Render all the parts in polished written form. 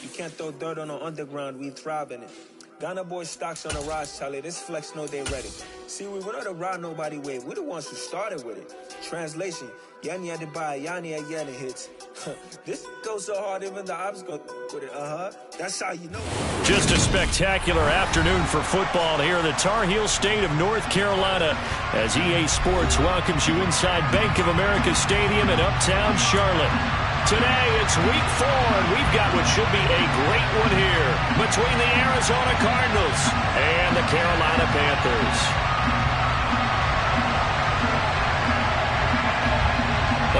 You can't throw dirt on the underground, we thrive in it. Ghana boys stocks on the rise, Charlie. This flex know they ready. See, we were not a ride nobody wave. We the ones who started with it. Translation, Yani had to buy, Yani again hits. This goes so hard, even the ops go with it. That's how you know. Just a spectacular afternoon for football here in the Tar Heel state of North Carolina as EA Sports welcomes you inside Bank of America Stadium in uptown Charlotte. Today, it's week 4, and we've got what should be a great one here between the Arizona Cardinals and the Carolina Panthers.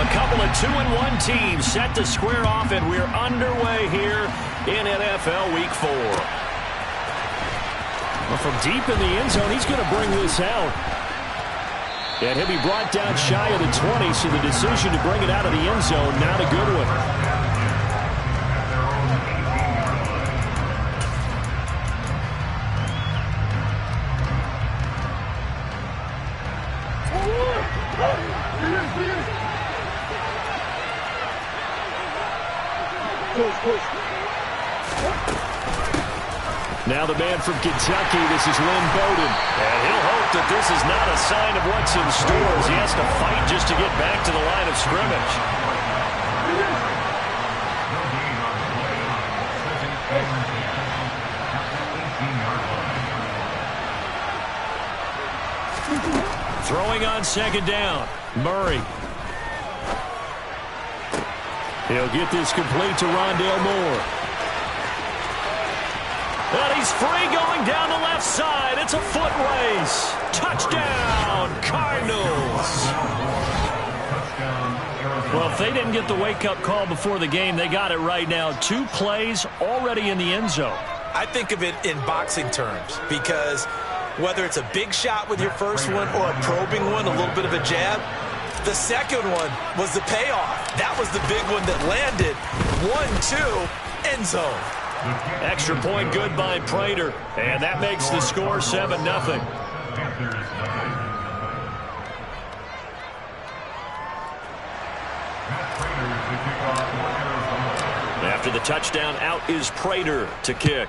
A couple of 2-1 teams set to square off, and we're underway here in NFL Week 4. Well, from deep in the end zone, he's going to bring this out. And he'll be brought down shy of the 20, so the decision to bring it out of the end zone, not a good one. Now the man from Kentucky, this is Lynn Bowden. And he'll hope that this is not a sign of what's in store as he has to fight just to get back to the line of scrimmage. Throwing on second down, Murray. He'll get this complete to Rondale Moore. And he's free going down the left side. It's a foot race. Touchdown, Cardinals. Well, if they didn't get the wake-up call before the game, they got it right now. 2 plays already in the end zone. I think of it in boxing terms because whether it's a big shot with your first one or a probing one, a little bit of a jab, the second one was the payoff. That was the big one that landed. 1-2, end zone. Extra point good by Prater, and that makes the score 7-0. After the touchdown, out is Prater to kick.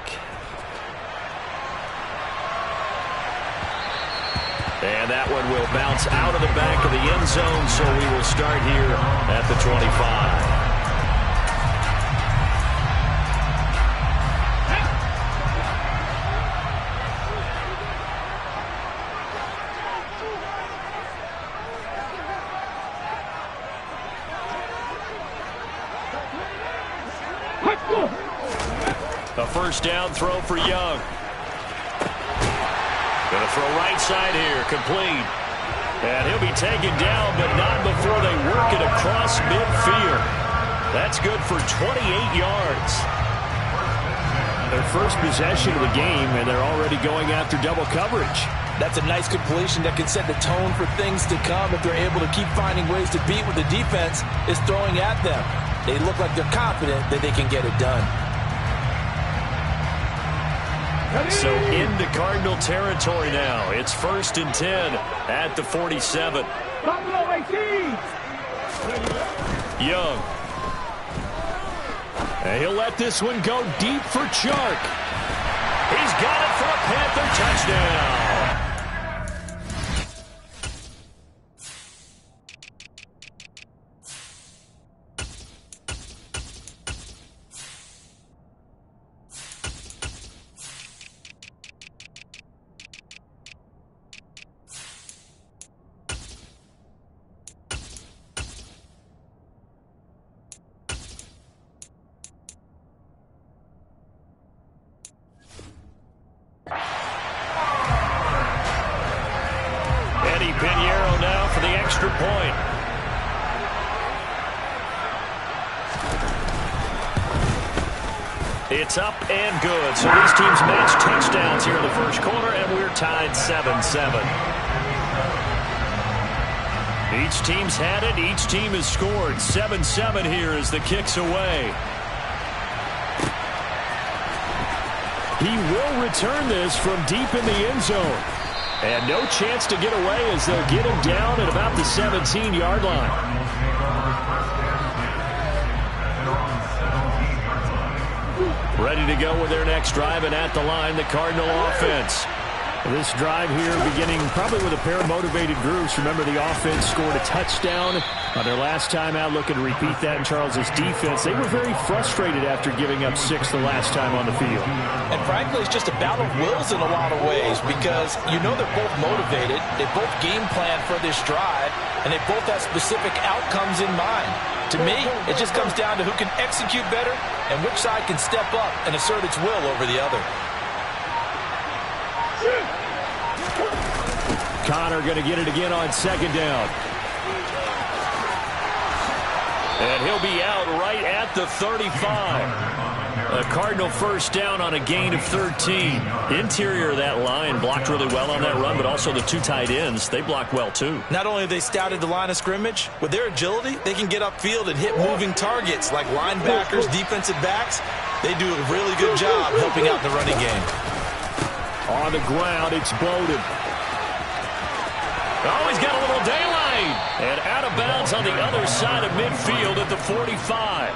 And that one will bounce out of the back of the end zone, so we will start here at the 25. A first down throw for Young. Going to throw right side here, complete. And he'll be taken down, but not before they work it across midfield. That's good for 28 yards. Their first possession of the game, and they're already going after double coverage. That's a nice completion that can set the tone for things to come if they're able to keep finding ways to beat what the defense is throwing at them. They look like they're confident that they can get it done. So into Cardinal territory now. It's 1st and 10 at the 47. Young. And he'll let this one go deep for Chark. He's got it for a Panther touchdown. Point. It's up and good. So these teams match touchdowns here in the first quarter, and we're tied 7-7. Each team's had it. Each team has scored. 7-7 here as the kick's away. He will return this from deep in the end zone. And no chance to get away as they'll get him down at about the 17-yard line. Ready to go with their next drive, and at the line, the Cardinal offense. This drive here beginning probably with a pair of motivated groups. Remember, the offense scored a touchdown on their last time out. Looking to repeat that in Charles's defense. They were very frustrated after giving up 6 the last time on the field. And frankly, it's just a battle of wills in a lot of ways because you know they're both motivated. They both game plan for this drive, and they both have specific outcomes in mind. To me, it just comes down to who can execute better and which side can step up and assert its will over the other. Connor going to get it again on second down. And he'll be out right at the 35. A Cardinal first down on a gain of 13. Interior of that line blocked really well on that run, but also the 2 tight ends, they blocked well too. Not only have they scouted the line of scrimmage, with their agility, they can get upfield and hit moving targets like linebackers, defensive backs. They do a really good job helping out the running game. On the ground, it's Bowden. Oh, he's got a little daylight. And out of bounds on the other side of midfield at the 45.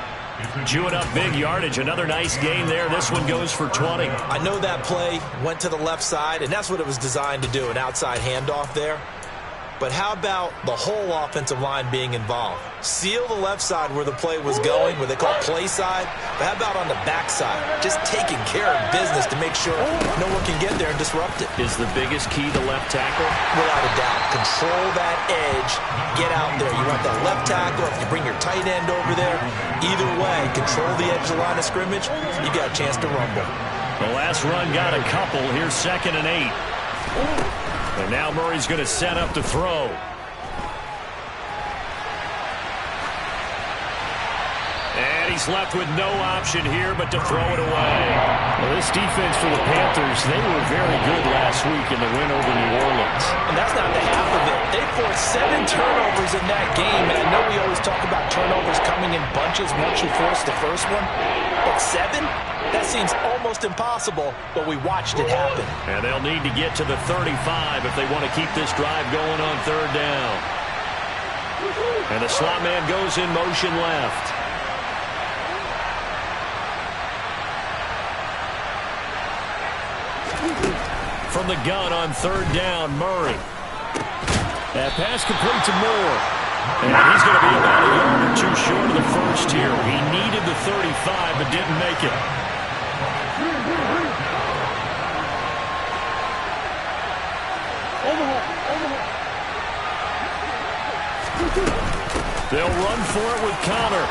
Chewing up big yardage. Another nice gain there. This one goes for 20. I know that play went to the left side, and that's what it was designed to do, an outside handoff there. But how about the whole offensive line being involved? Seal the left side where the play was going, where they call play side. But how about on the back side? Just taking care of business to make sure no one can get there and disrupt it. Is the biggest key the left tackle? Without a doubt. Control that edge. Get out there. You want that left tackle. If you bring your tight end over there, either way, control the edge of the line of scrimmage, you got a chance to rumble. The last run got a couple. Here's 2nd and 8. And now Murray's going to set up to throw. And he's left with no option here but to throw it away. Well, this defense for the Panthers, they were very good last week in the win over New Orleans. And that's not the half of it. They forced 7 turnovers in that game. And I know we always talk about turnovers coming in bunches once you force the first one. But 7? That seems almost impossible, but we watched it happen. And they'll need to get to the 35 if they want to keep this drive going on 3rd down. And the slot man goes in motion left. From the gun on 3rd down, Murray. That pass complete to Moore. And he's going to be about a yard or 2 short of the first here. He needed the 35 but didn't make it. They'll run for it with Connor.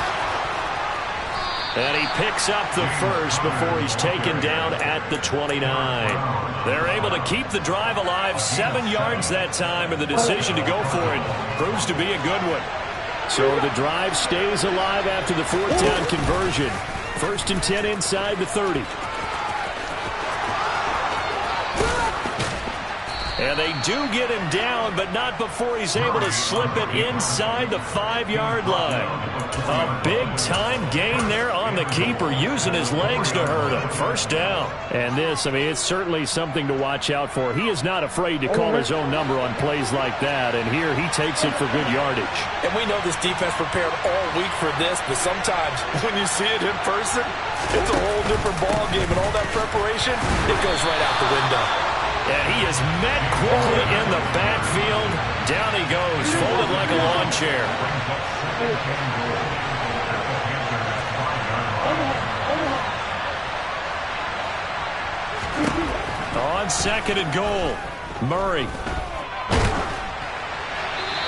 And he picks up the first before he's taken down at the 29. They're able to keep the drive alive, 7 yards that time, and the decision to go for it proves to be a good one. So the drive stays alive after the 4th down conversion. 1st and 10 inside the 30. And they do get him down, but not before he's able to slip it inside the 5-yard line. A big-time gain there on the keeper, using his legs to hurt him. 1st down. And this, I mean, it's certainly something to watch out for. He is not afraid to call his own number on plays like that, and here he takes it for good yardage. And we know this defense prepared all week for this, but sometimes when you see it in person, it's a whole different ball game, and all that preparation, it goes right out the window. And he is met quickly in the backfield. Down he goes, folded like a lawn chair. On 2nd and goal, Murray.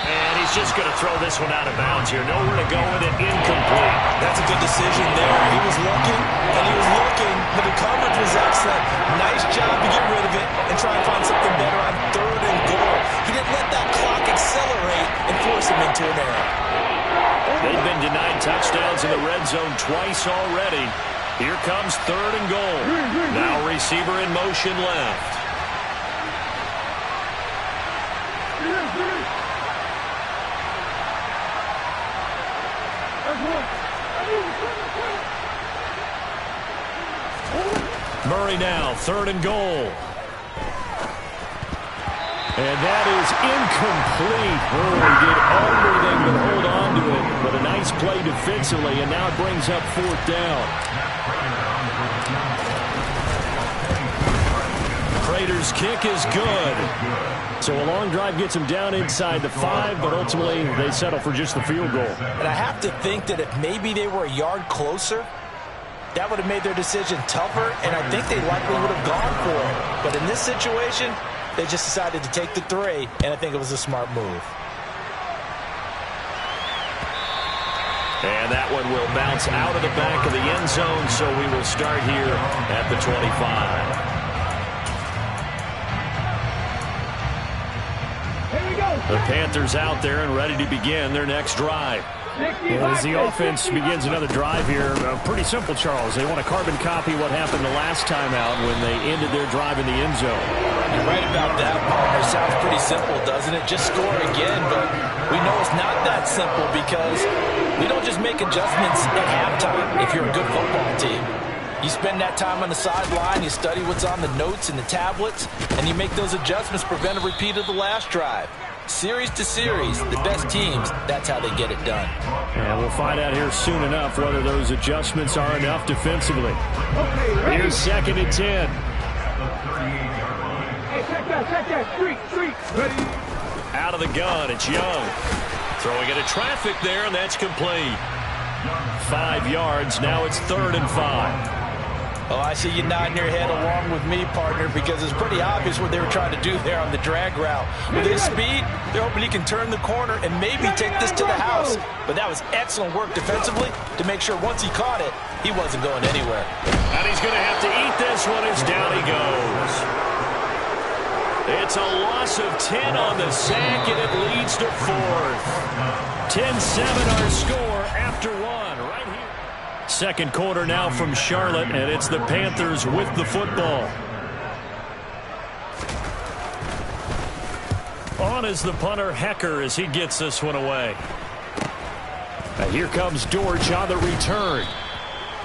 And he's just going to throw this one out of bounds here. Nowhere to go with it, incomplete. That's a good decision there. He was looking, and he was looking, but the coverage was excellent. Nice job to get rid of it and try and find something better on 3rd and goal. He didn't let that clock accelerate and force him into an error. They've been denied touchdowns in the red zone twice already. Here comes 3rd and goal. Now receiver in motion left. Murray now, 3rd and goal. And that is incomplete. Murray did everything but hold on to it, but a nice play defensively, and now it brings up 4th down. Panthers' kick is good. So a long drive gets them down inside the 5, but ultimately they settle for just the field goal. And I have to think that if maybe they were a yard closer, that would have made their decision tougher, and I think they likely would have gone for it. But in this situation, they just decided to take the 3, and I think it was a smart move. And that one will bounce out of the back of the end zone, so we will start here at the 25. The Panthers out there and ready to begin their next drive. As the offense begins another drive here, pretty simple, Charles. They want to carbon copy what happened the last time out when they ended their drive in the end zone. You're right about that, partner. Sounds pretty simple, doesn't it? Just score again, but we know it's not that simple because we don't just make adjustments at halftime if you're a good football team. You spend that time on the sideline, you study what's on the notes and the tablets, and you make those adjustments to prevent a repeat of the last drive. Series to series, the best teams, that's how they get it done. And we'll find out here soon enough whether those adjustments are enough defensively. Here's 2nd and 10. Check that, street. Ready. Out of the gun, it's Young. Throwing into traffic there, and that's complete. 5 yards, now it's 3rd and 5. Oh, I see you nodding your head along with me, partner, because it's pretty obvious what they were trying to do there on the drag route. With his speed, they're hoping he can turn the corner and maybe take this to the house. But that was excellent work defensively to make sure once he caught it, he wasn't going anywhere. And he's going to have to eat this one as down he goes. It's a loss of 10 on the sack, and it leads to 4th. 10-7 our score after 1 right here. Second quarter now from Charlotte, and it's the Panthers with the football. On is the punter, Hecker, as he gets this one away. And here comes Dortch on the return.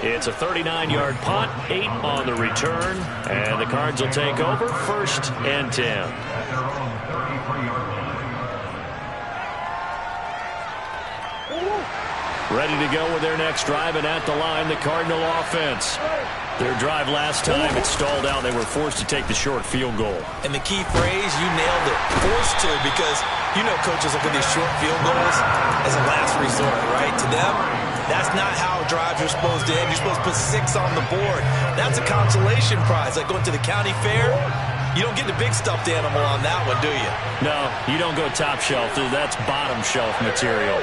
It's a 39-yard punt, 8 on the return, and the Cards will take over 1st and 10. Ready to go with their next drive, and at the line, the Cardinal offense. Their drive last time, it stalled out. They were forced to take the short field goal. And the key phrase, you nailed it, forced to, because you know coaches look at these short field goals as a last resort, right? To them, that's not how drives are supposed to end. You're supposed to put 6 on the board. That's a consolation prize, like going to the county fair. You don't get the big stuffed animal on that one, do you? No, you don't go top shelf. That's bottom shelf material.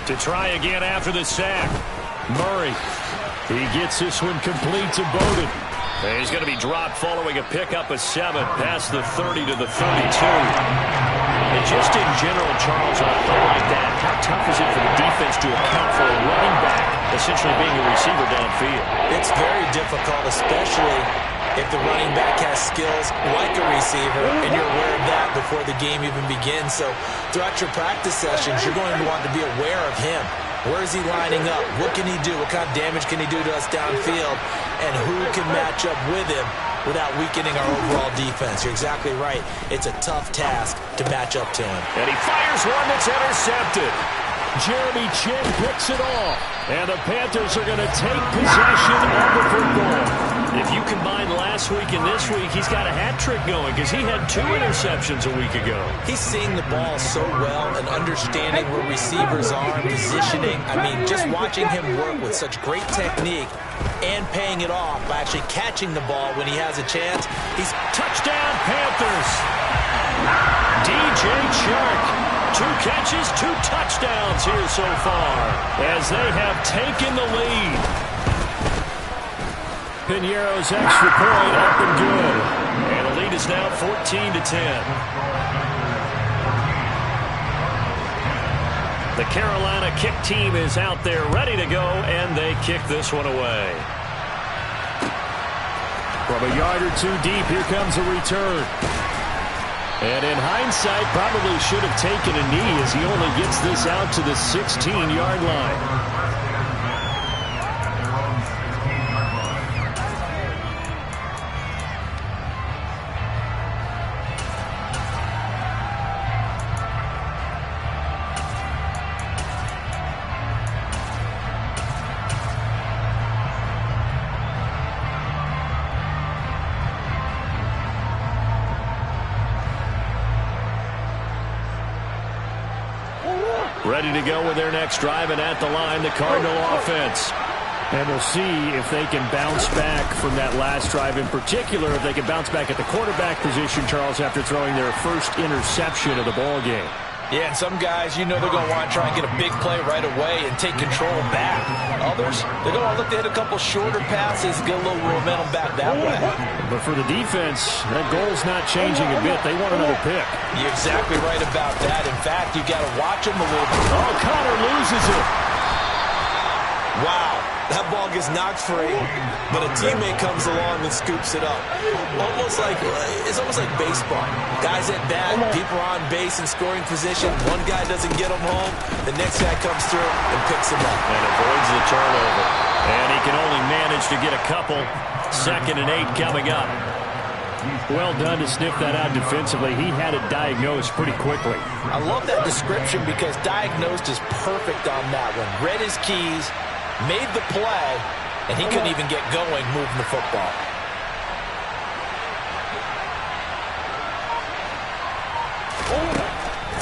To try again after the sack. Murray. He gets this one complete to Bowden. And he's going to be dropped following a pickup of 7 past the 30 to the 32. And just in general, Charles, on a play like that, how tough is it for the defense to account for a running back essentially being a receiver downfield? It's very difficult, especially if the running back has skills like a receiver, and you're aware of that before the game even begins. So throughout your practice sessions, you're going to want to be aware of him. Where is he lining up? What can he do? What kind of damage can he do to us downfield? And who can match up with him without weakening our overall defense? You're exactly right. It's a tough task to match up to him. And he fires one that's intercepted. Jeremy Chin picks it off. And the Panthers are going to take possession of the football. If you combine last week and this week, he's got a hat trick going because he had 2 interceptions a week ago. He's seeing the ball so well and understanding where receivers are, positioning. I mean, just watching him work with such great technique and paying it off by actually catching the ball when he has a chance. He's touchdown Panthers. DJ Chark. 2 catches, 2 touchdowns here so far as they have taken the lead. Piñeiro's extra point up and good. And the lead is now 14-10. The Carolina kick team is out there ready to go, and they kick this one away. From a yard or 2 deep, here comes a return. And in hindsight, probably should have taken a knee as he only gets this out to the 16-yard line. Ready to go with their next drive, and at the line, the Cardinal offense. And we'll see if they can bounce back from that last drive. In particular, if they can bounce back at the quarterback position, Charles, after throwing their first interception of the ball game. Yeah, and some guys, they're going to want to try and get a big play right away and take control back. Others, they're going to look to hit a couple shorter passes, get a little momentum back that way. But for the defense, that goal's not changing a bit. They want another pick. You're exactly right about that. In fact, you got to watch them a little bit. Oh, Connor loses it. Wow. That ball gets knocked free, but a teammate comes along and scoops it up. It's almost like baseball. Guys at bat, people are on base in scoring position. One guy doesn't get them home. The next guy comes through and picks him up. And avoids the turnover. And he can only manage to get a couple. 2nd and 8 coming up. Well done to sniff that out defensively. He had it diagnosed pretty quickly. I love that description because diagnosed is perfect on that one. Read his keys, made the play, and he couldn't even get going moving the football.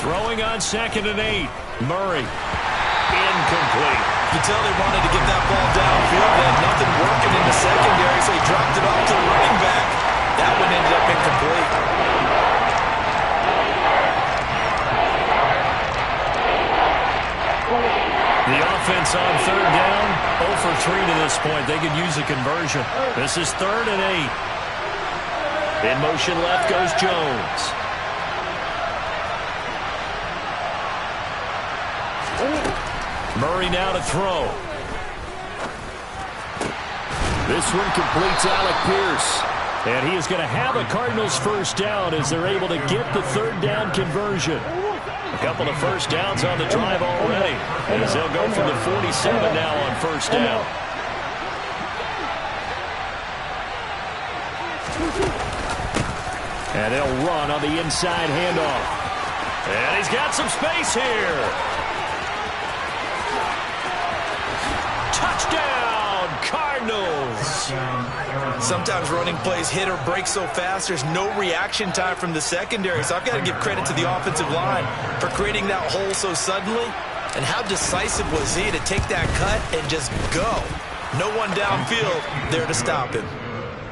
Throwing on 2nd and 8. Murray. Incomplete. You can tell they wanted to get that ball downfield. They had nothing working in the secondary, so he dropped it off to the running back. That one ended up incomplete. The offense on 3rd down, 0 for 3 to this point. They could use a conversion. This is 3rd and 8. In motion left goes Jones. Murray now to throw. This one completes Alec Pierce. And he is going to have a Cardinals first down as they're able to get the 3rd down conversion. A couple of first downs on the drive already, as they'll go from the 47 now on 1st down. And they'll run on the inside handoff. And he's got some space here. Touchdown, Cardinals. Sometimes running plays hit or break so fast, there's no reaction time from the secondary. So I've got to give credit to the offensive line for creating that hole so suddenly. And how decisive was he to take that cut and just go? No one downfield there to stop him.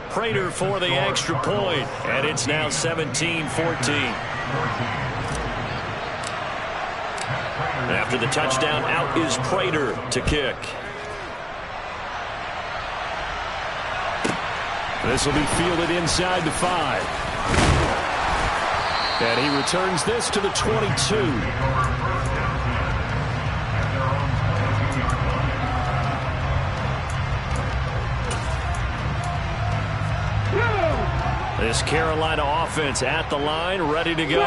Prater for the extra point, and it's now 17-14. After the touchdown, out is Prater to kick. This will be fielded inside the 5. And he returns this to the 22. This Carolina offense at the line, ready to go.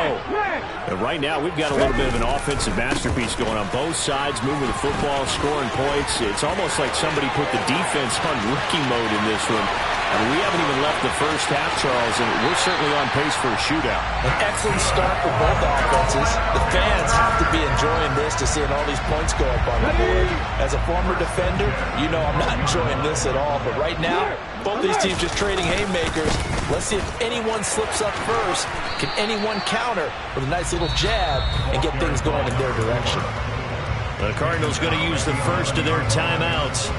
And right now, we've got a little bit of an offensive masterpiece going on both sides, moving the football, scoring points. It's almost like somebody put the defense on rookie mode in this one. I mean, we haven't even left the first half, Charles, and we're certainly on pace for a shootout. An excellent start for both offenses. The fans have to be enjoying this to seeing all these points go up on the board. As a former defender, I'm not enjoying this at all. But right now, both these teams just trading haymakers. Let's see if anyone slips up first. Can anyone counter with a nice little jab and get things going in their direction? The Cardinals going to use the first of their timeouts.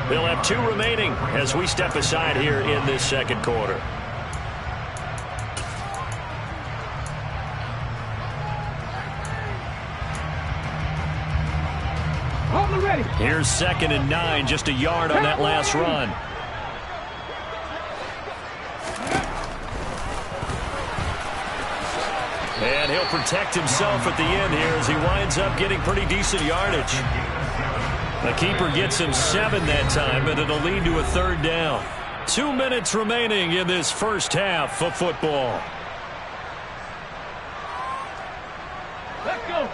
They'll have 2 remaining as we step aside here in this 2nd quarter. Here's 2nd and 9, just a yard on that last run. And he'll protect himself at the end here as he winds up getting pretty decent yardage. The keeper gets him 7 that time, but it'll lead to a 3rd down. 2 minutes remaining in this first half of football. Let's go.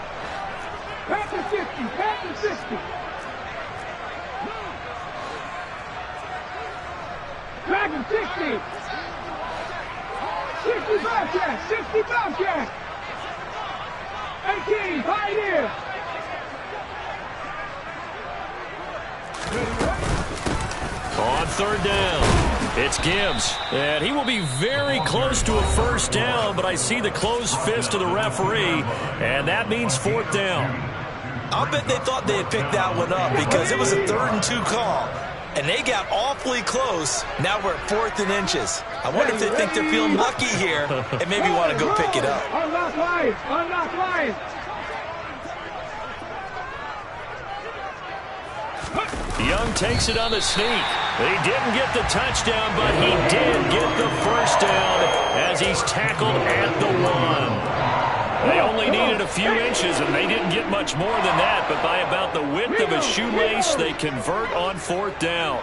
Panthers 50. Panthers 50. Dragons 60. 60 Bobcats. 60 Bobcats. 18 Pioneer. On 3rd down, it's Gibbs. And he will be very close to a first down, but I see the closed fist of the referee, and that means 4th down. I'll bet they thought they had picked that one up because it was a 3rd and 2 call. And they got awfully close. Now we're at 4th and inches. I wonder if they think they're feeling lucky here and maybe want to go pick it up. Unlock lines. Unlock lines. Young takes it on the sneak. He didn't get the touchdown, but he did get the first down as he's tackled at the 1. They only needed a few inches, and they didn't get much more than that, but by about the width of a shoelace, they convert on 4th down.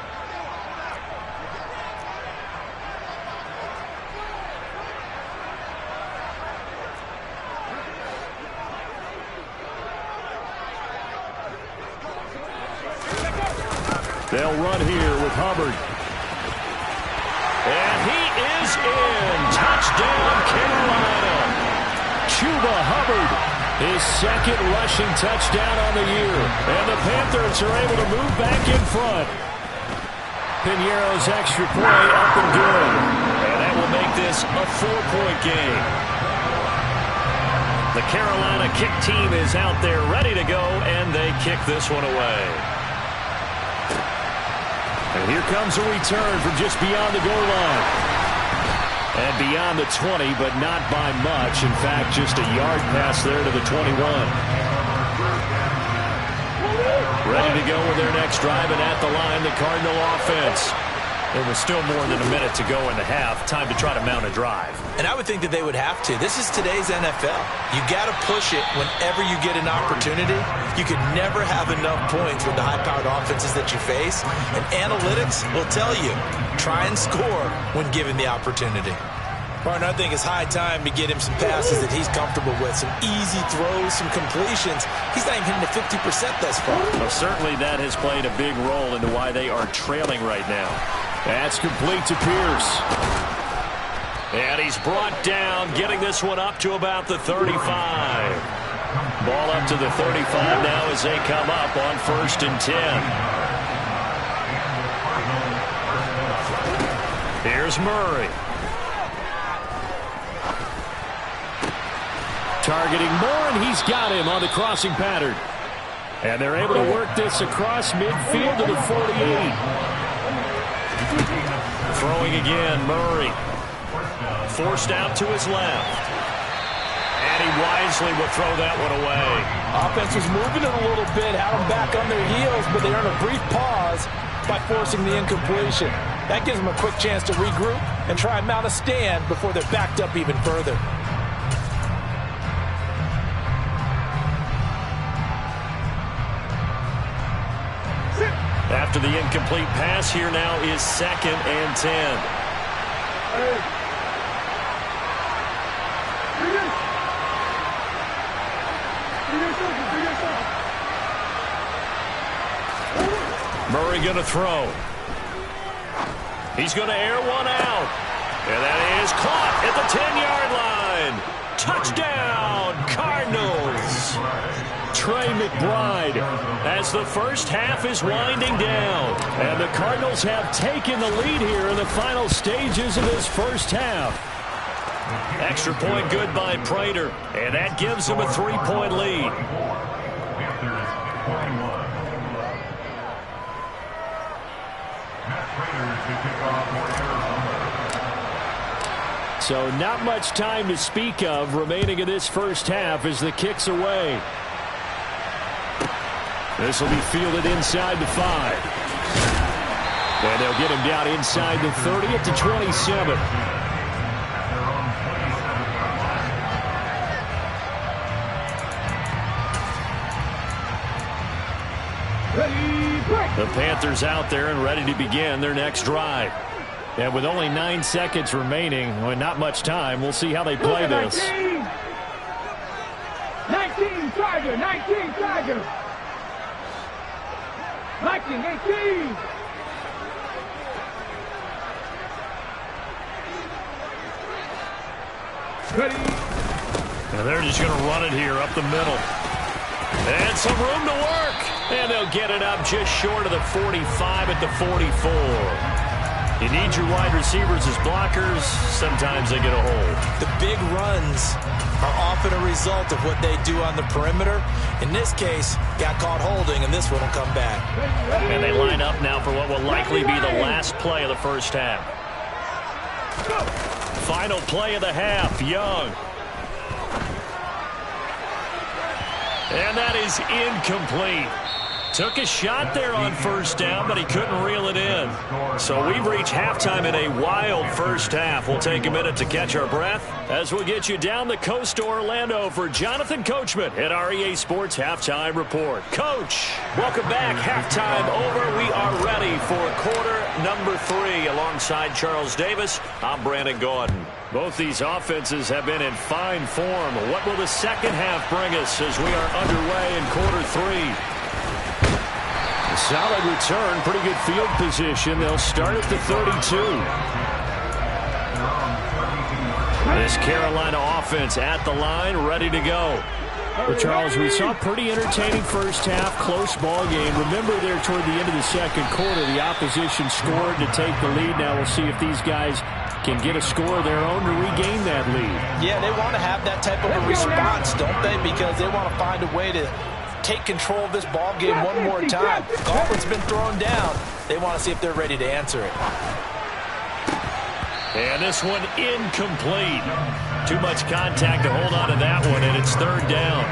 They'll run here with Hubbard. And he is in. Touchdown, Carolina. Chuba Hubbard, his 2nd rushing touchdown on the year. And the Panthers are able to move back in front. Piñeiro's extra play up and good. And that will make this a 4-point game. The Carolina kick team is out there ready to go, and they kick this one away. And here comes a return from just beyond the goal line. And beyond the 20, but not by much. In fact, just a yard pass there to the 21. Ready to go with their next drive, and at the line, the Cardinal offense. There was still more than a minute to go in the half. Time to try to mount a drive. And I would think that they would have to. This is today's NFL. You got to push it whenever you get an opportunity. You can never have enough points with the high-powered offenses that you face. And analytics will tell you, try and score when given the opportunity. Partner, I think it's high time to get him some passes that he's comfortable with. Some easy throws, some completions. He's not even hitting the 50% thus far. Well, certainly that has played a big role into why they are trailing right now. That's complete to Pierce. And he's brought down, getting this one up to about the 35. Ball up to the 35 now as they come up on 1st and 10. Here's Murray. Targeting Moore, and he's got him on the crossing pattern. And they're able to work this across midfield to the 48. Throwing again, Murray. Forced out to his left. And he wisely will throw that one away. Offense was moving it a little bit, had them back on their heels, but they earned a brief pause by forcing the incompletion. That gives them a quick chance to regroup and try and mount a stand before they're backed up even further. After the incomplete pass, here now is 2nd and 10. Murray going to throw. He's going to air one out. And that is caught at the 10-yard line. Touchdown, Cardinals. Trey McBride as the first half is winding down. And the Cardinals have taken the lead here in the final stages of this first half. Extra point good by Prater. And that gives them a 3-point lead. So not much time to speak of remaining in this first half as the kick's away. This will be fielded inside the 5. And they'll get him down inside the 30 at the 27. The Panthers out there and ready to begin their next drive. And with only 9 seconds remaining, well, not much time, we'll see how they play this. 19 Tiger, 19 Tiger. 1918. Ready. And they're just going to run it here up the middle. And some room to work. And they'll get it up just short of the 45 at the 44. You need your wide receivers as blockers. Sometimes they get a hold. The big runs are often a result of what they do on the perimeter. In this case, got caught holding, and this one will come back. And they line up now for what will likely be the last play of the first half. Final play of the half, Young. And that is incomplete. Took a shot there on first down, but he couldn't reel it in. So we've reached halftime in a wild first half. We'll take a minute to catch our breath as we'll get you down the coast to Orlando for Jonathan Coachman at our EA Sports Halftime Report. Coach, welcome back. Halftime over. We are ready for quarter number 3. Alongside Charles Davis, I'm Brandon Gaudin. Both these offenses have been in fine form. What will the second half bring us as we are underway in quarter 3? A solid return, pretty good field position. They'll start at the 32. This Carolina offense at the line, ready to go. Well, Charles, we saw a pretty entertaining first half, close ball game. Remember there toward the end of the second quarter, the opposition scored to take the lead. Now we'll see if these guys can get a score of their own to regain that lead. Yeah, they want to have that type of a response, don't they? Because they want to find a way to take control of this ball game one more time. Gauntlet's been thrown down. They want to see if they're ready to answer it. And this one incomplete. Too much contact to hold on to that one, and it's third down.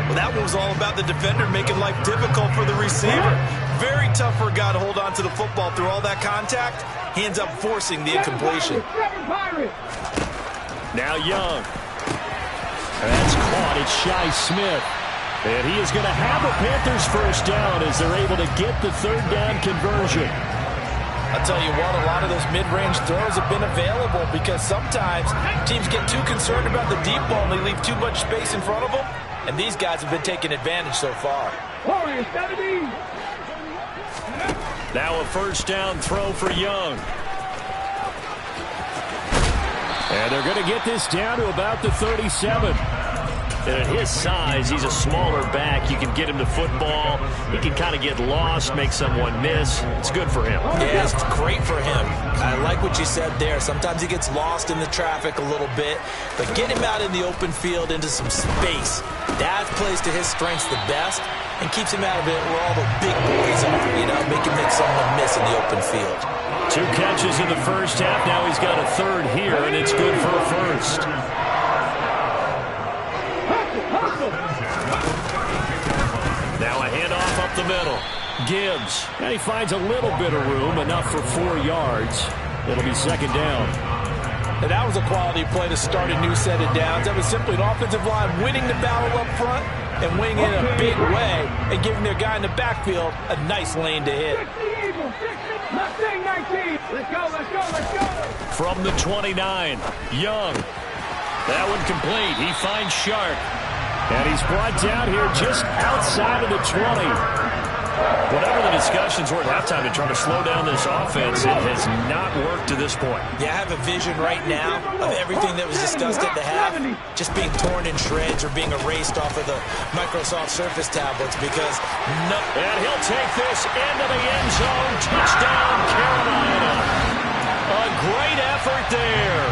Well, that one was all about the defender making life difficult for the receiver. Very tough for a guy to hold on to the football through all that contact. He ends up forcing the incompletion. Now Young. That's caught. It's Shi Smith. And he is going to have a Panthers first down as they're able to get the third down conversion. I'll tell you what, a lot of those mid-range throws have been available because sometimes teams get too concerned about the deep ball and they leave too much space in front of them. And these guys have been taking advantage so far. Now a first down throw for Young. And they're going to get this down to about the 37. And at his size, he's a smaller back. You can get him to football. He can kind of get lost, make someone miss. It's good for him. Yeah, it's great for him. I like what you said there. Sometimes he gets lost in the traffic a little bit. But get him out in the open field into some space. That plays to his strengths the best and keeps him out of it where all the big boys are. You know, make him make someone miss in the open field. 2 catches in the first half. Now he's got a third here, and it's good for a first. Now a handoff up the middle. Gibbs. And he finds a little bit of room, enough for 4 yards. It'll be second down. And that was a quality play to start a new set of downs. That was simply an offensive line winning the battle up front and winning in a big way and giving their guy in the backfield a nice lane to hit. From the 29, Young. That one complete. He finds Sharp. And he's brought down here just outside of the 20. Whatever the discussions were at halftime to try to slow down this offense, it has not worked to this point. Yeah, I have a vision right now of everything that was discussed at the half just being torn in shreds or being erased off of the Microsoft Surface tablets because no. And he'll take this into the end zone. Touchdown, Carolina. A great effort there.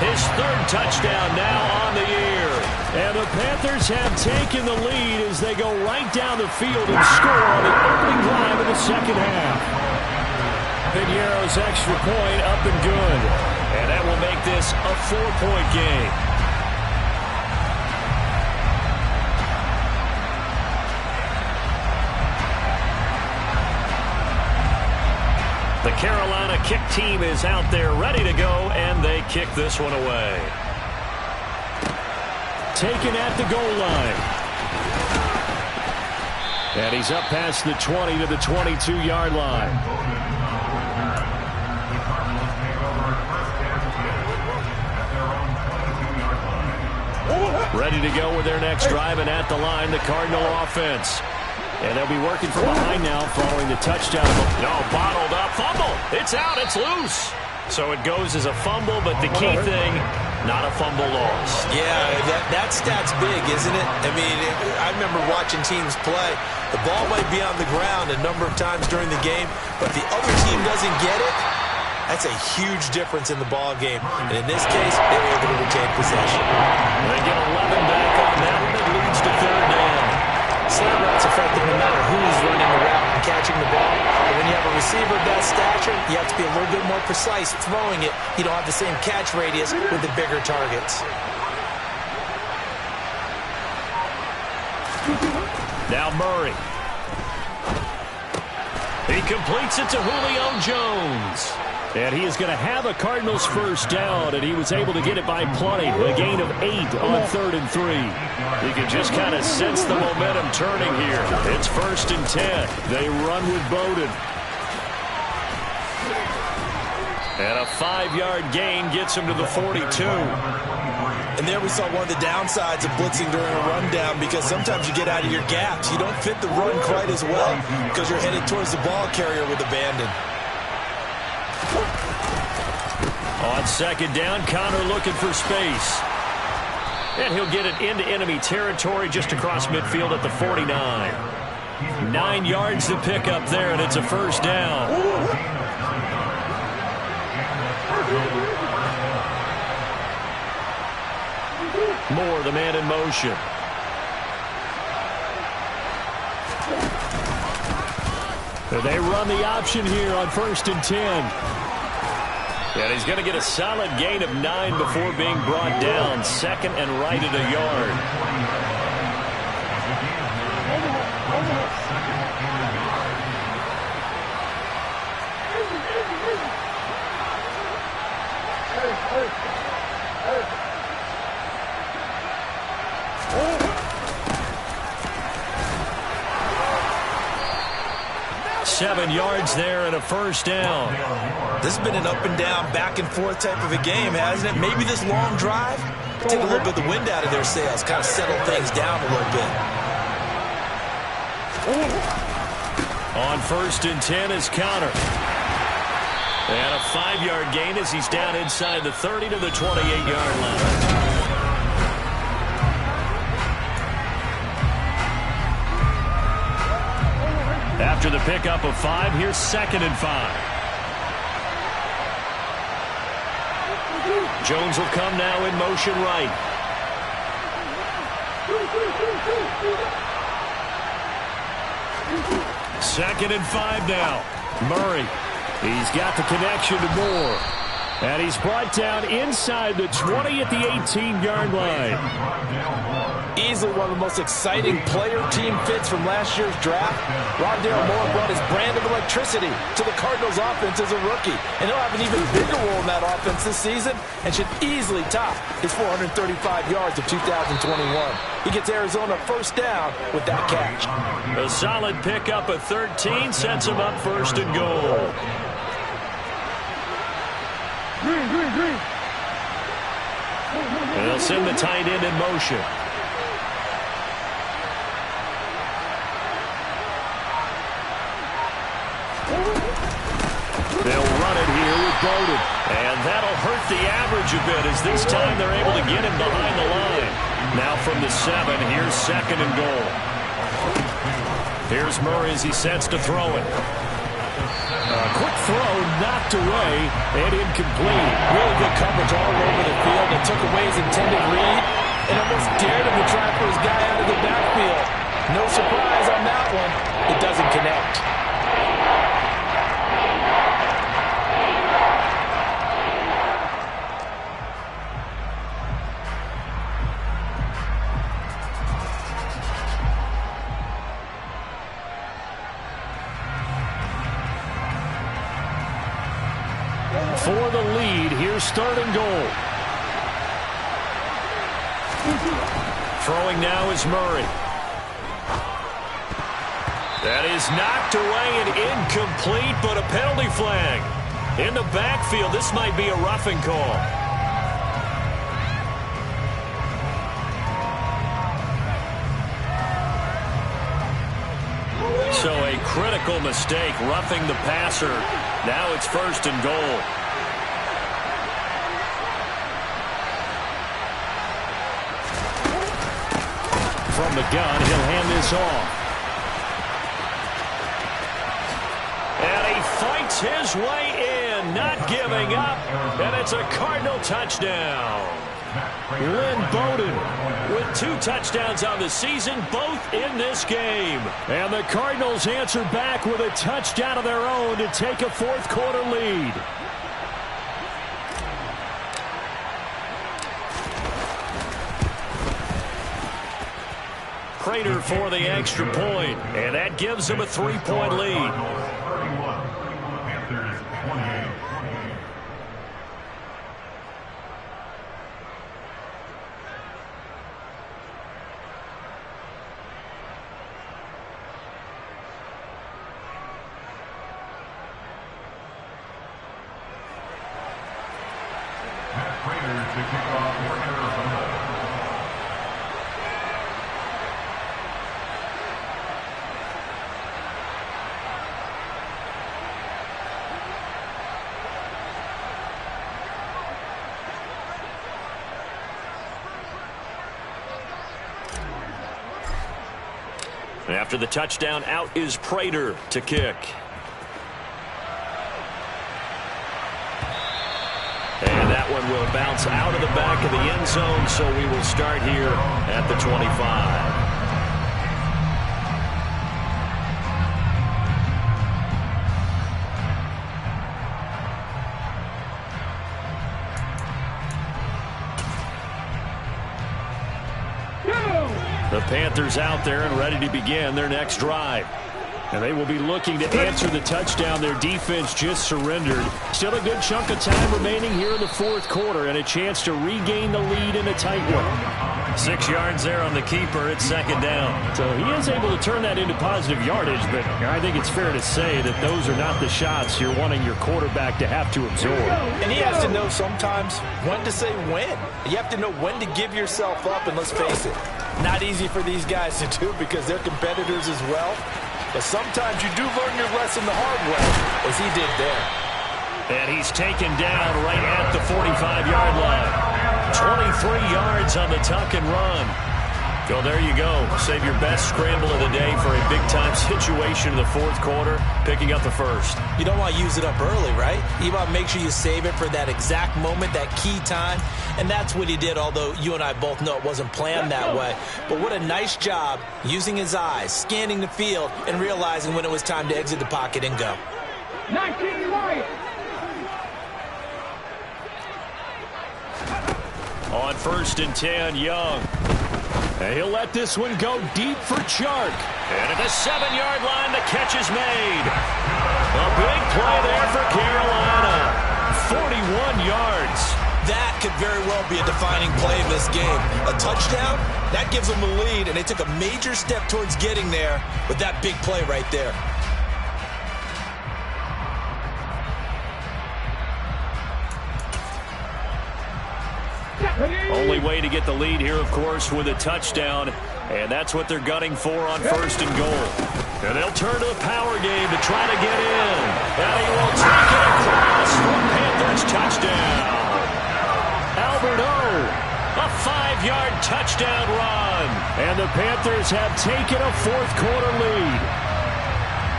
His 3rd touchdown now on the year. And the Panthers have taken the lead as they go right down the field and score on the opening drive of the second half. Piñeiro's extra point up and good. And that will make this a 4-point game. The Carolina kick team is out there ready to go, and they kick this one away. Taken at the goal line. And he's up past the 20 to the 22-yard line. Ready to go with their next drive, and at the line, the Cardinal offense. And they'll be working from behind now following the touchdown. No, bottled up. Fumble. It's out. It's loose. So it goes as a fumble, but the key thing, not a fumble loss. Yeah, that stat's big, isn't it? I mean, I remember watching teams play. The ball might be on the ground a number of times during the game, but the other team doesn't get it. That's a huge difference in the ball game. And in this case, they were able to retain possession. They get 11 back on that one. It leads to third down. Slant route's effective no matter who's running the route and catching the ball. But when you have a receiver of that stature, you have to be a little bit more precise throwing it. You don't have the same catch radius with the bigger targets. Now Murray. He completes it to Julio Jones. And he is going to have a Cardinals first down, and he was able to get it by plenty. A gain of 8 on 3rd and 3. You can just kind of sense the momentum turning here. It's 1st and 10. They run with Bowden. And a 5-yard gain gets him to the 42. And there we saw one of the downsides of blitzing during a rundown, because sometimes you get out of your gaps. You don't fit the run quite as well because you're headed towards the ball carrier with abandon. On 2nd down, Connor looking for space. And he'll get it into enemy territory just across midfield at the 49. 9 yards to pick up there, and it's a first down. Moore, the man in motion. They run the option here on 1st and 10. And he's going to get a solid gain of 9 before being brought down. 2nd and right at a yard. Seven yards there and a first down. This has been an up and down, back and forth type of a game, hasn't it? Maybe this long drive take a little bit of the wind out of their sails, kind of settle things down a little bit. On 1st and 10 is Connor. And a 5-yard gain as he's down inside the 30 to the 28-yard line. After the pickup of 5, here's 2nd and 5. Jones will come now in motion right. Second and 5 now. Murray. He's got the connection to Moore. And he's brought down inside the 20 at the 18-yard line. Easily one of the most exciting player-team fits from last year's draft. Rondale Moore brought his brand of electricity to the Cardinals offense as a rookie. And he'll have an even bigger role in that offense this season and should easily top his 435 yards of 2021. He gets Arizona first down with that catch. A solid pickup of 13 sets him up 1st and goal. Green. And they'll send the tight end in motion. They'll run it here with Bowden. And that'll hurt the average a bit as this time they're able to get him behind the line. Now from the 7, here's 2nd and goal. Here's Murray as he sets to throw it. Quick throw, knocked away, and incomplete. Really good coverage all over the field. It took away his intended read and almost dared him to try for his guy out of the backfield. No surprise on that one. It doesn't connect. For the lead, here's 3rd and goal. Throwing now is Murray. That is knocked away and incomplete, but a penalty flag. In the backfield, this might be a roughing call. So a critical mistake, roughing the passer. Now it's 1st and goal. From the gun, he'll hand this off. And he fights his way in, not giving up, and it's a Cardinal touchdown. Lynn Bowden with 2 touchdowns on the season, both in this game. And the Cardinals answer back with a touchdown of their own to take a fourth-quarter lead. Prater for the extra point, and that gives them a 3-point lead. After the touchdown, out is Prater to kick. And that one will bounce out of the back of the end zone, so we will start here at the 25. The Panthers out there and ready to begin their next drive. And they will be looking to answer the touchdown their defense just surrendered. Still a good chunk of time remaining here in the fourth quarter and a chance to regain the lead in a tight one. 6 yards there on the keeper. It's second down. So he is able to turn that into positive yardage, but I think it's fair to say that those are not the shots you're wanting your quarterback to have to absorb. And he has to know sometimes when to say when. You have to know when to give yourself up, and let's face it, not easy for these guys to do because they're competitors as well. But sometimes you do learn your lesson the hard way, as he did there. And he's taken down right at the 45-yard line. 23 yards on the tuck and run. So there you go. Save your best scramble of the day for a big-time situation in the fourth quarter, picking up the first. You don't want to use it up early, right? You want to make sure you save it for that exact moment, that key time. And that's what he did, although you and I both know it wasn't planned that way. But what a nice job using his eyes, scanning the field, and realizing when it was time to exit the pocket and go. 19 right. On 1st and 10, Young. And he'll let this one go deep for Chark. And at the 7-yard line, the catch is made. A big play there for Carolina. 41 yards. That could very well be a defining play in this game. A touchdown, that gives them the lead, and they took a major step towards getting there with that big play right there. Only way to get the lead here, of course, with a touchdown. And that's what they're gunning for on 1st and goal. And they'll turn to the power game to try to get in. And he will take it across for Panthers touchdown. Albert O, a 5-yard touchdown run. And the Panthers have taken a fourth-quarter lead.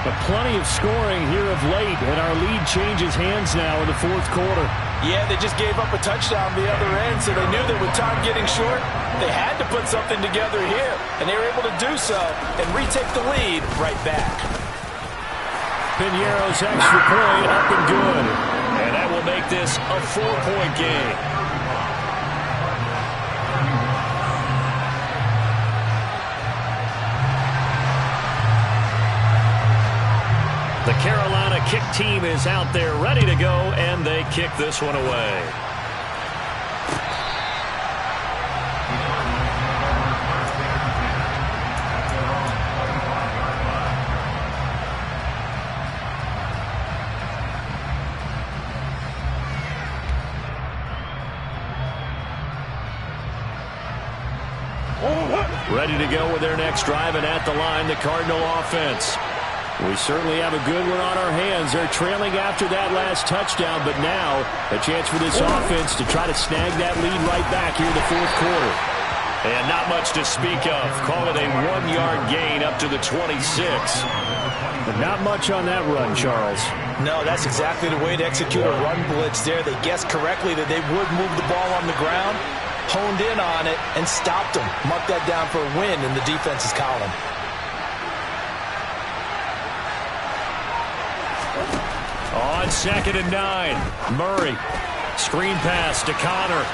But plenty of scoring here of late, and our lead changes hands now in the fourth quarter. Yeah, they just gave up a touchdown the other end, so they knew that with time getting short, they had to put something together here, and they were able to do so and retake the lead right back. Piñeiro's extra point up and good, and that will make this a 4-point game. The Carolina kick team is out there ready to go, and they kick this one away. Ready to go with their next drive, and at the line, the Cardinal offense. We certainly have a good one on our hands. They're trailing after that last touchdown, but now a chance for this offense to try to snag that lead right back here in the fourth quarter. And not much to speak of. Call it a 1-yard gain up to the 26. But not much on that run, Charles. No, that's exactly the way to execute a run blitz there. They guessed correctly that they would move the ball on the ground, honed in on it, and stopped them. Mark that down for a win in the defense's column. On 2nd and 9, Murray. Screen pass to Connor.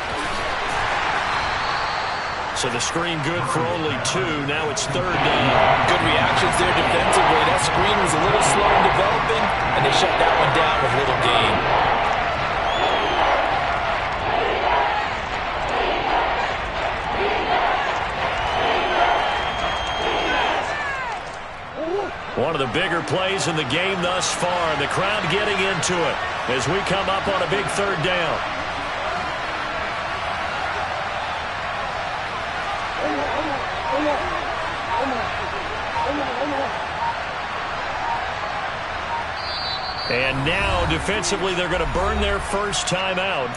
So the screen good for only 2. Now it's 3rd down. Good reactions there defensively. That screen was a little slow in developing, and they shut that one down with little gain. One of the bigger plays in the game thus far. The crowd getting into it as we come up on a big 3rd down. And now, defensively, they're going to burn their first timeout.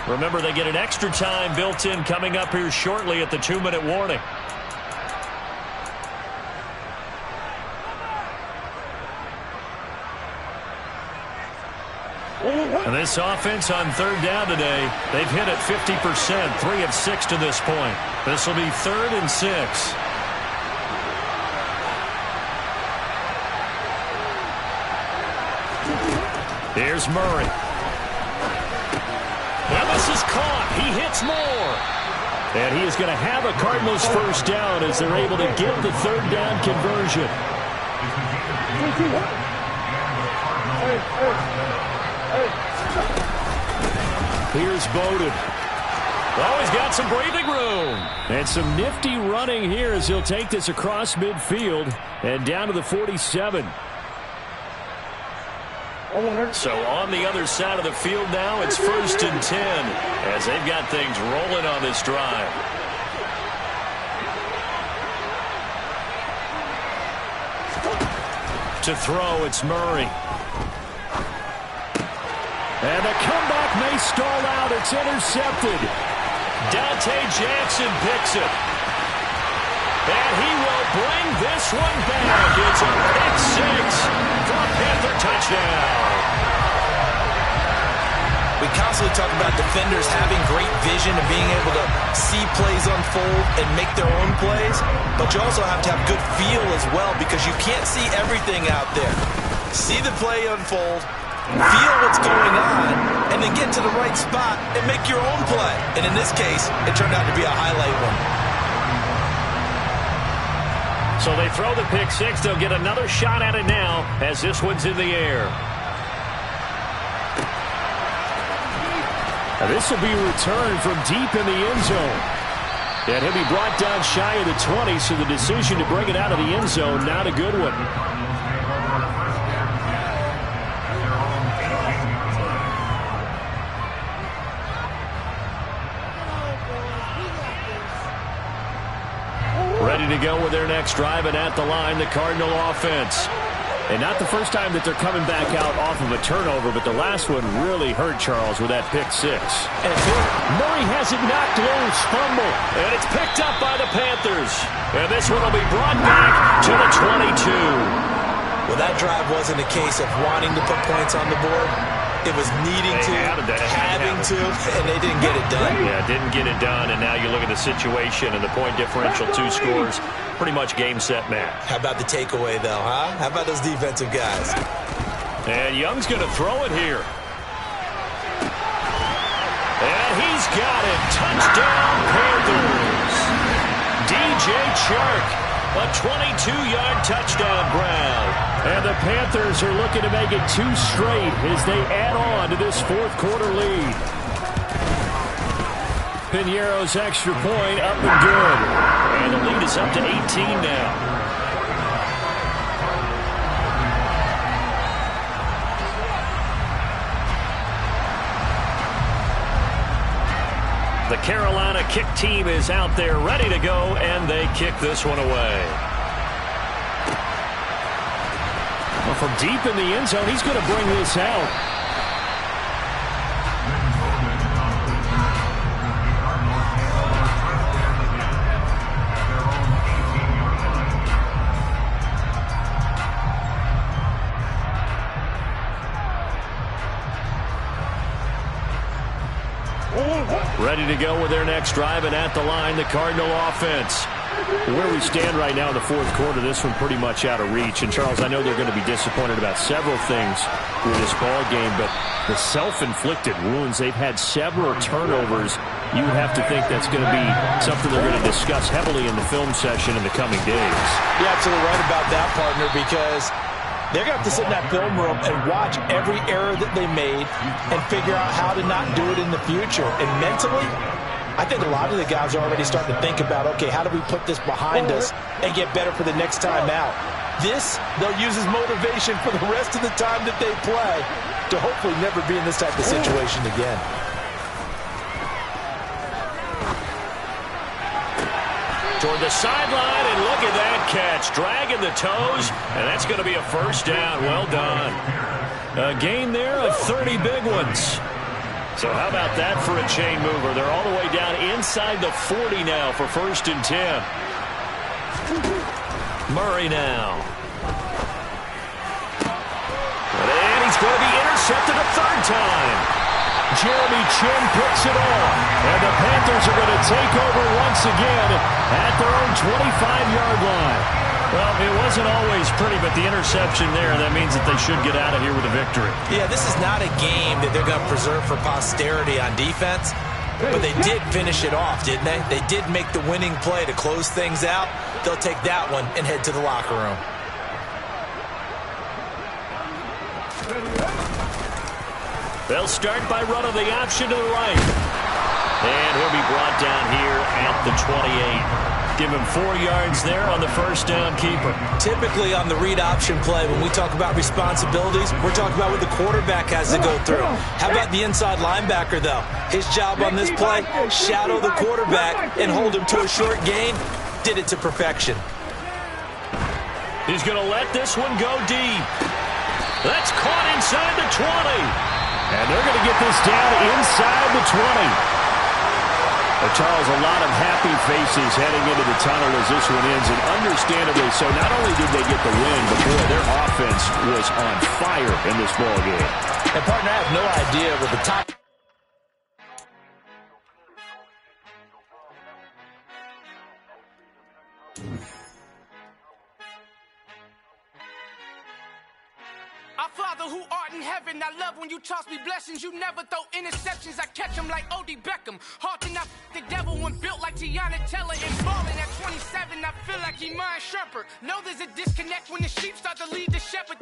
Remember, they get an extra time built in coming up here shortly at the 2-minute warning. And this offense on 3rd down today, they've hit it 50%, 3 of 6 to this point. This will be 3rd and 6. Here's Murray. Well, this is caught. He hits more. And he is going to have a Cardinals first down as they're able to get the 3rd down conversion. Here's Bowden. Oh, he's got some breathing room. And some nifty running here as he'll take this across midfield and down to the 47. So on the other side of the field now, it's 1st and 10 as they've got things rolling on this drive. To throw, it's Murray. And the comeback may stall out. It's intercepted. Dante Jackson picks it. And he will bring this one back. It's a pick 6 for a Panther touchdown. We constantly talk about defenders having great vision and being able to see plays unfold and make their own plays. But you also have to have good feel as well because you can't see everything out there. See the play unfold, feel what's going on, and then get to the right spot and make your own play. And in this case, it turned out to be a highlight one. So they throw the pick 6. They'll get another shot at it now as this one's in the air. Now this will be returned from deep in the end zone. And he'll be brought down shy of the 20, so the decision to bring it out of the end zone, not a good one. Ready to go with their next drive, and at the line, the Cardinal offense. And not the first time that they're coming back out off of a turnover, but the last one really hurt Charles with that pick 6. And Murray has it knocked loose, fumble, and it's picked up by the Panthers. And this one will be brought back to the 22. Well, that drive wasn't a case of wanting to put points on the board. It was needing to, having to, and they didn't get it done. Yeah, didn't get it done, and now you look at the situation and the point differential, 2 scores. Pretty much game, set, match. How about the takeaway, though, huh? How about those defensive guys? And Young's going to throw it here. And he's got it. Touchdown, Panthers. DJ Chark, a 22-yard touchdown grab. And the Panthers are looking to make it 2 straight as they add on to this 4th quarter lead. Piñeiro's extra point up and good. And the lead is up to 18 now. The Carolina kick team is out there ready to go, and they kick this one away. Well, from deep in the end zone, he's going to bring this out. Ready to go with their next drive, and at the line, the Cardinal offense. Where we stand right now in the fourth quarter, this one pretty much out of reach. And, Charles, I know they're going to be disappointed about several things with this ball game, but the self-inflicted wounds, they've had several turnovers. You have to think that's going to be something they're going to discuss heavily in the film session in the coming days. You're absolutely right about that, partner, because they're going to have to sit in that film room and watch every error that they made and figure out how to not do it in the future. And mentally, I think a lot of the guys are already starting to think about, okay, how do we put this behind us and get better for the next time out? This, they'll use as motivation for the rest of the time that they play to hopefully never be in this type of situation again. Toward the sideline, and look at that catch. Dragging the toes, and that's going to be a first down. Well done. A gain there of 30 big ones. So how about that for a chain mover? They're all the way down inside the 40 now for 1st and 10. Murray now. And he's going to be intercepted a third time. Jeremy Chin picks it off. And the Panthers are going to take over once again at their own 25-yard line. Well, it wasn't always pretty, but the interception there, that means that they should get out of here with a victory. Yeah, this is not a game that they're going to preserve for posterity on defense, but they did finish it off, didn't they? They did make the winning play to close things out. They'll take that one and head to the locker room. They'll start by running the option to the right. And he'll be brought down here at the 28. Give him 4 yards there on the first down keeper. Typically on the read option play, when we talk about responsibilities, we're talking about what the quarterback has to go through. How about the inside linebacker, though? His job on this play, shadow the quarterback and hold him to a short gain. Did it to perfection. He's going to let this one go deep. That's caught inside the 20. And they're going to get this down inside the 20. Well, Charles, a lot of happy faces heading into the tunnel as this one ends, and understandably so. Not only did they get the win, but boy, their offense was on fire in this ball game. And partner, I have no idea with the top. Our Father who art in heaven, I love when you toss me blessings. You never throw interceptions, I catch them like O.D. Beckham. Hard to not the devil when built like Tiana Teller. And balling at 27, I feel like he Iman Shumpert. Know there's a disconnect when the sheep start to lead the shepherd.